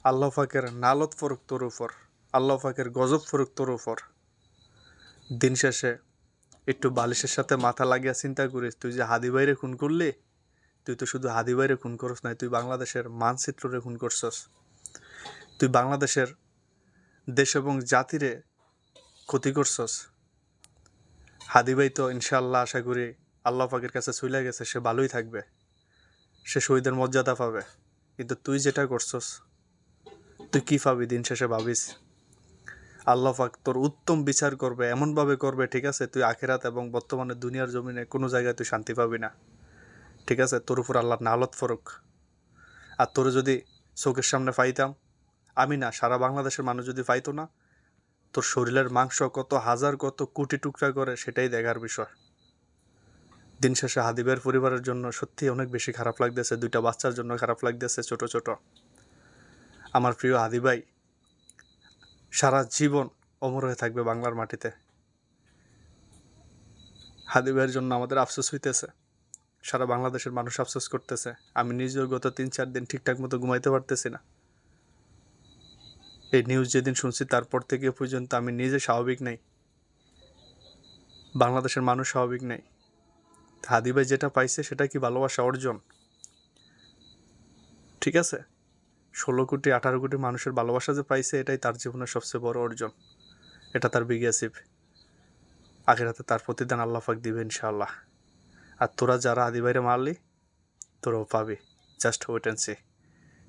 আল্লাহ পাকের নালত ফরুক তোর উপর, আল্লাহ পাকের গজব ফরুক তোর উপর। দিন শেষে একটু বালিশের সাথে মাথা লাগিয়া চিন্তা করিস, তুই যে হাদি ভাইরে খুন করলি, তুই তো শুধু হাদি ভাইরে খুন করস নাই, তুই বাংলাদেশের মানচিত্ররে খুন করছস। তুই বাংলাদেশের দেশ এবং জাতিরে ক্ষতি করছস। হাদি ভাই তো ইনশাআল্লাহ আশা করি আল্লাহ পাকের কাছে চলে গেছে, সে ভালোই থাকবে, সে শহীদের মর্যাদা পাবে। কিন্তু তুই যেটা করছস, তুই কি পাবি দিন শেষে ভাবিস। আল্লাহ পাক তোর উত্তম বিচার করবে, এমনভাবে করবে, ঠিক আছে, তুই আখিরাত এবং বর্তমানে দুনিয়ার জমিনে কোনো জায়গায় তুই শান্তি পাবি না। ঠিক আছে, তোর উপর আল্লাহ নালত ফরক। আর তোর যদি চোখের সামনে পাইতাম, আমি না, সারা বাংলাদেশের মানুষ যদি পাইতো না, তোর শরীরের মাংস কত হাজার কত কোটি টুকরা করে সেটাই দেখার বিষয়। দিন শেষে হাদিবের পরিবারের জন্য সত্যি অনেক বেশি খারাপ লাগতেছে, দুইটা বাচ্চার জন্য খারাপ লাগতেছে, ছোট ছোট। আমার প্রিয় হাদি ভাই সারা জীবন অমর হয়ে থাকবে বাংলার মাটিতে। হাদি ভাইয়ের জন্য আমাদের আফসোস হইতেছে, সারা বাংলাদেশের মানুষ আফসোস করতেছে। আমি নিজেও গত 3-4 দিন ঠিকঠাক মতো ঘুমাইতে পারতেছি না। এই নিউজ যেদিন শুনছি তারপর থেকে পর্যন্ত আমি নিজে স্বাভাবিক নেই, বাংলাদেশের মানুষ স্বাভাবিক নেই। হাদি ভাই যেটা পাইছে সেটা কি ভালোবাসা অর্জন? ঠিক আছে, 16 কোটি 18 কোটি মানুষের ভালোবাসা যে পাইছে, এটাই তার জীবনের সবচেয়ে বড় অর্জন, এটা তার বিগ অ্যাচিভ। আখিরাতে তার প্রতিদান আল্লাহ পাক দিবে ইনশাআল্লাহ। আর তোরা যারা হাদি ভাইরে মারলি, তোরাও পাবি, জাস্ট ওয়েট অ্যান্ড সি।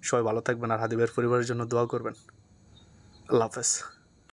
সবাই ভালো থাকবেন আর হাদি ভাইয়ের পরিবারের জন্য দোয়া করবেন। আল্লাহ হাফেজ।